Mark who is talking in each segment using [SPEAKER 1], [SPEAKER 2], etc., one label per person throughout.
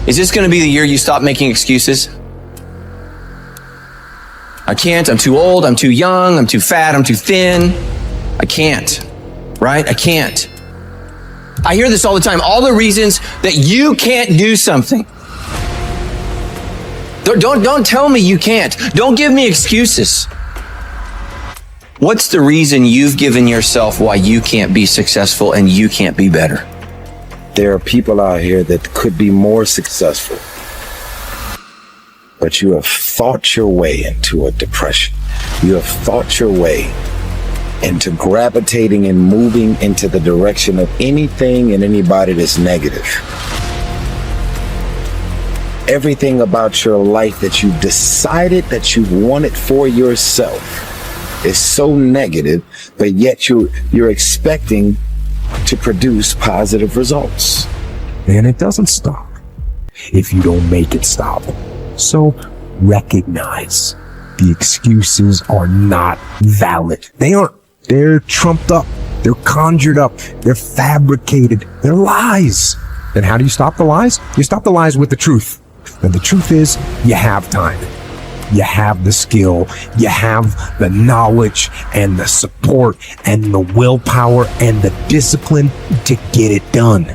[SPEAKER 1] Is this going to be the year you stop making excuses? I can't, I'm too old, I'm too young, I'm too fat, I'm too thin. I can't, right? I can't. I hear this all the time, all the reasons that you can't do something. Don't tell me you can't. Don't give me excuses. What's the reason you've given yourself why you can't be successful and you can't be better?
[SPEAKER 2] There are people out here that could be more successful, but you have thought your way into a depression. You have thought your way into gravitating and moving into the direction of anything and anybody that's negative. Everything about your life that you decided that you wanted for yourself is so negative, but yet you're expecting to produce positive results.
[SPEAKER 3] And it doesn't stop if you don't make it stop. So recognize the excuses are not valid. They aren't. They're trumped up. They're conjured up. They're fabricated. They're lies. And how do you stop the lies? You stop the lies with the truth. And the truth is, you have time. You have the skill. You have the knowledge and the support and the willpower and the discipline to get it done.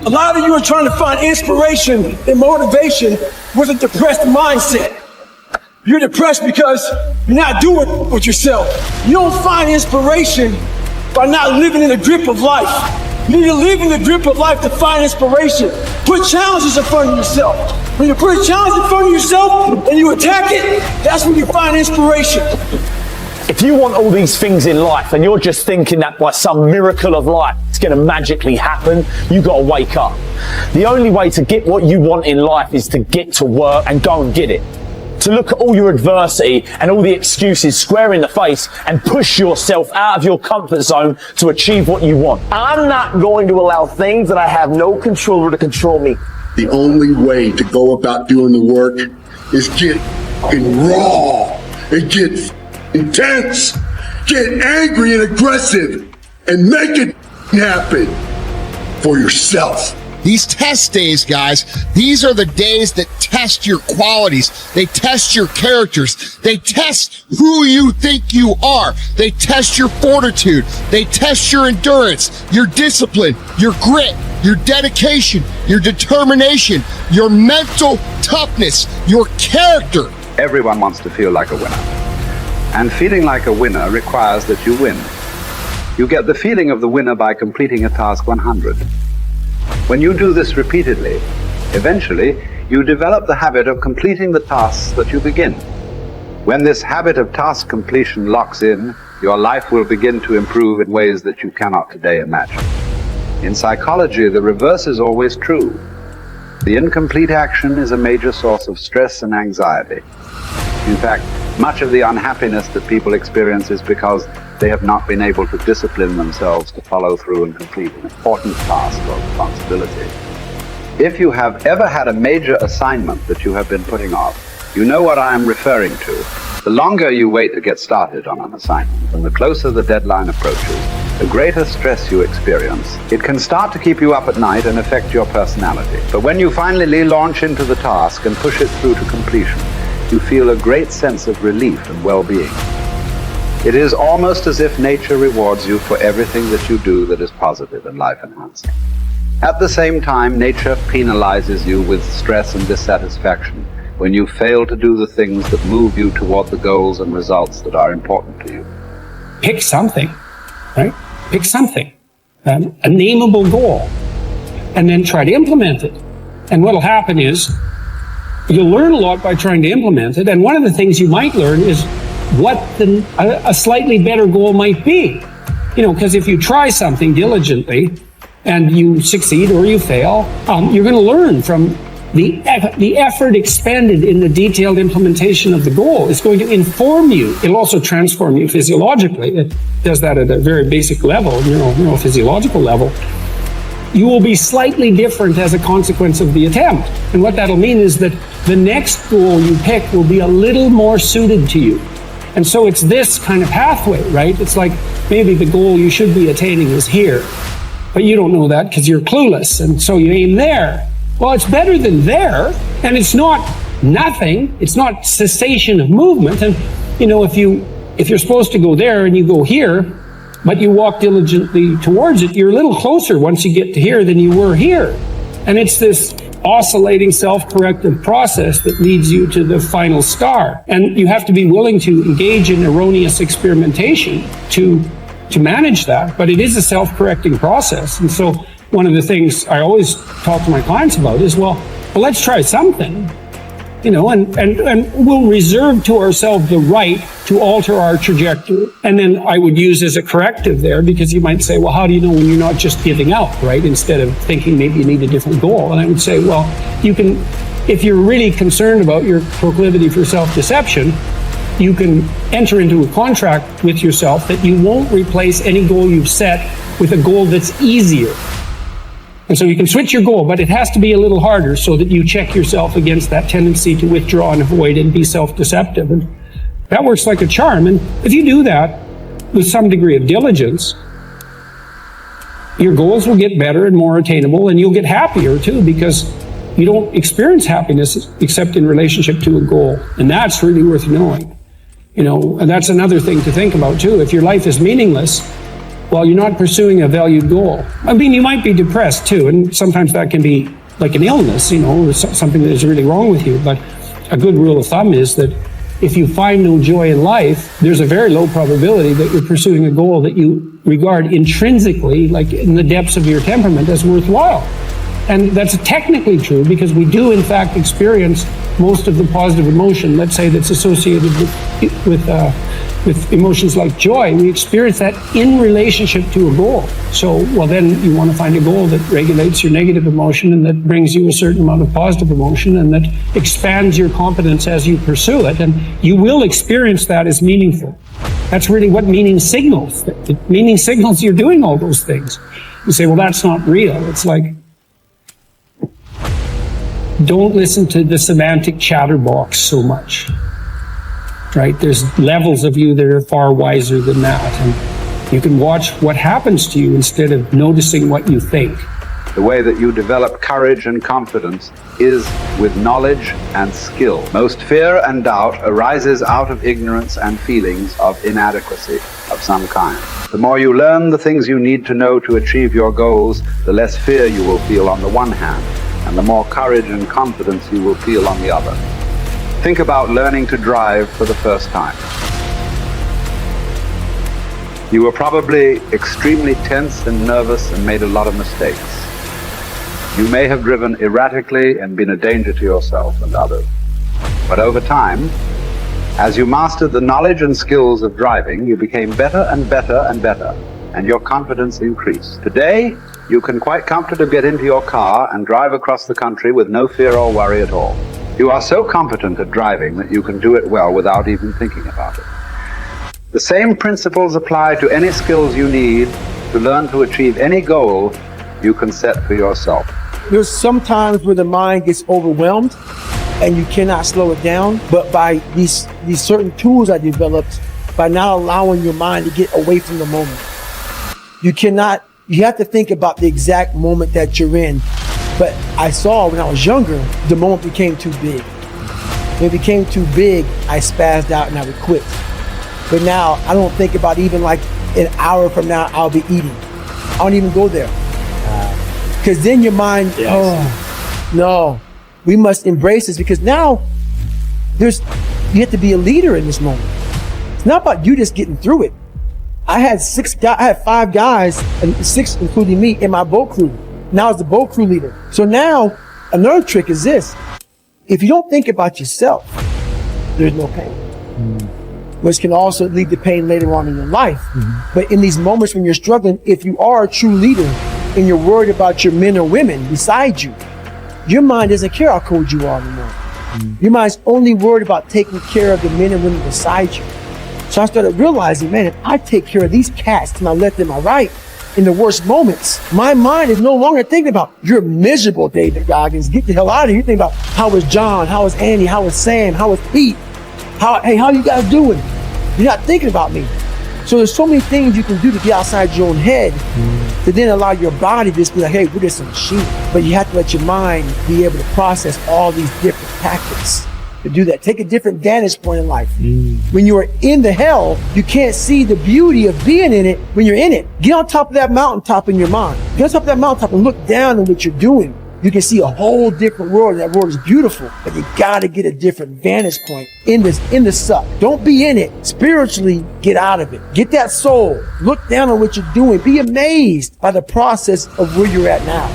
[SPEAKER 4] A lot of you are trying to find inspiration and motivation with a depressed mindset. You're depressed because you're not doing it with yourself. You don't find inspiration by not living in the grip of life. You need to live in the grip of life to find inspiration. Put challenges in front of yourself. When you put a challenge in front of yourself and you attack it, that's when you find inspiration.
[SPEAKER 5] If you want all these things in life and you're just thinking that by some miracle of life it's going to magically happen, you got to wake up. The only way to get what you want in life is to get to work and go and get it. To look at all your adversity and all the excuses square in the face and push yourself out of your comfort zone to achieve what you want.
[SPEAKER 6] I'm not going to allow things that I have no control over to control me.
[SPEAKER 7] The only way to go about doing the work is get raw and get intense, get angry and aggressive, and make it happen for yourself.
[SPEAKER 8] These test days, guys, these are the days that test your qualities. They test your characters. They test who you think you are. They test your fortitude. They test your endurance, your discipline, your grit, your dedication, your determination, your mental toughness, your character.
[SPEAKER 9] Everyone wants to feel like a winner. And feeling like a winner requires that you win. You get the feeling of the winner by completing a task 100. When you do this repeatedly, eventually you develop the habit of completing the tasks that you begin. When this habit of task completion locks in, your life will begin to improve in ways that you cannot today imagine. In psychology, the reverse is always true. The incomplete action is a major source of stress and anxiety. In fact, much of the unhappiness that people experience is because they have not been able to discipline themselves to follow through and complete an important task or responsibility. If you have ever had a major assignment that you have been putting off, you know what I am referring to. The longer you wait to get started on an assignment, and the closer the deadline approaches, the greater stress you experience. It can start to keep you up at night and affect your personality. But when you finally launch into the task and push it through to completion, you feel a great sense of relief and well-being. It is almost as if nature rewards you for everything that you do that is positive and life-enhancing. At the same time, nature penalizes you with stress and dissatisfaction when you fail to do the things that move you toward the goals and results that are important to you.
[SPEAKER 10] Pick something, right? Pick something, a nameable goal, and then try to implement it. And what'll happen is you'll learn a lot by trying to implement it. And one of the things you might learn is what a slightly better goal might be. You know, because if you try something diligently and you succeed or you fail, you're going to learn from the effort expended in the detailed implementation of the goal. Is going to inform you. It'll also transform you physiologically. It does that at a very basic level, neurophysiological level. You will be slightly different as a consequence of the attempt. And what that'll mean is that the next goal you pick will be a little more suited to you. And so it's this kind of pathway, right? It's like maybe the goal you should be attaining is here, but you don't know that because you're clueless. And so you aim there. Well, it's better than there, and it's not nothing. It's not cessation of movement. And, you know, if you're supposed to go there and you go here, but you walk diligently towards it, you're a little closer once you get to here than you were here. And it's this oscillating self-corrective process that leads you to the final star. And you have to be willing to engage in erroneous experimentation to manage that, but it is a self-correcting process. And so one of the things I always talk to my clients about is, well, let's try something, you know, and we'll reserve to ourselves the right to alter our trajectory. And then I would use as a corrective there, because you might say, well, how do you know when you're not just giving up, right? Instead of thinking maybe you need a different goal. And I would say, well, you can, if you're really concerned about your proclivity for self-deception, you can enter into a contract with yourself that you won't replace any goal you've set with a goal that's easier. And so you can switch your goal, but it has to be a little harder so that you check yourself against that tendency to withdraw and avoid and be self-deceptive. And that works like a charm. And if you do that with some degree of diligence, your goals will get better and more attainable, and you'll get happier too, because you don't experience happiness except in relationship to a goal. And that's really worth knowing. You know, and that's another thing to think about too. If your life is meaningless, well, you're not pursuing a valued goal. I mean, you might be depressed too, and sometimes that can be like an illness, you know, something that is really wrong with you. But a good rule of thumb is that if you find no joy in life, there's a very low probability that you're pursuing a goal that you regard intrinsically, like in the depths of your temperament, as worthwhile. And that's technically true, because we do in fact experience most of the positive emotion, let's say, that's associated with emotions like joy. We experience that in relationship to a goal. So, well, then you want to find a goal that regulates your negative emotion and that brings you a certain amount of positive emotion and that expands your competence as you pursue it. And you will experience that as meaningful. That's really what meaning signals. Meaning signals you're doing all those things. You say, well, that's not real. It's like, don't listen to the semantic chatterbox so much, right? There's levels of you that are far wiser than that. And you can watch what happens to you instead of noticing what you think.
[SPEAKER 9] The way that you develop courage and confidence is with knowledge and skill. Most fear and doubt arises out of ignorance and feelings of inadequacy of some kind. The more you learn the things you need to know to achieve your goals, the less fear you will feel on the one hand, and the more courage and confidence you will feel on the other. Think about learning to drive for the first time. You were probably extremely tense and nervous and made a lot of mistakes. You may have driven erratically and been a danger to yourself and others. But over time, as you mastered the knowledge and skills of driving, you became better and better and better, and your confidence increased. Today, you can quite comfortably get into your car and drive across the country with no fear or worry at all. You are so competent at driving that you can do it well without even thinking about it. The same principles apply to any skills you need to learn to achieve any goal you can set for yourself.
[SPEAKER 4] There's some times where the mind gets overwhelmed and you cannot slow it down, but by these certain tools I developed, by not allowing your mind to get away from the moment. You have to think about the exact moment that you're in. But I saw when I was younger, the moment became too big. When it became too big, I spazzed out and I would quit. But now I don't think about even like an hour from now, I'll be eating. I don't even go there. Because then your mind, oh, no, we must embrace this, because now you have to be a leader in this moment. It's not about you just getting through it. I had 5 guys, and 6 including me, in my boat crew. Now I was the boat crew leader. So now another trick is this: if you don't think about yourself, there's no pain. Which can also lead to pain later on in your life. But in these moments when you're struggling, if you are a true leader and you're worried about your men or women beside you, your mind doesn't care how cold you are anymore. Your mind's only worried about taking care of the men and women beside you. So I started realizing, man, if I take care of these cats and I let them right in the worst moments, my mind is no longer thinking about, you're miserable, David Goggins, get the hell out of here. You're thinking about, how is John, how is Andy, how is Sam, how is Pete, how you guys doing? You're not thinking about me. So there's so many things you can do to get outside your own head to then allow your body to just be like, hey, we're just a machine. But you have to let your mind be able to process all these different tactics to do that. Take a different vantage point in life. When you are in the hell, you can't see the beauty of being in it when you're in it. Get on top of that mountaintop in your mind. Get on top of that mountaintop and look down at what you're doing. You can see a whole different world, and that world is beautiful, but you gotta get a different vantage point in the suck. Don't be in it. Spiritually, get out of it. Get that soul. Look down on what you're doing. Be amazed by the process of where you're at now.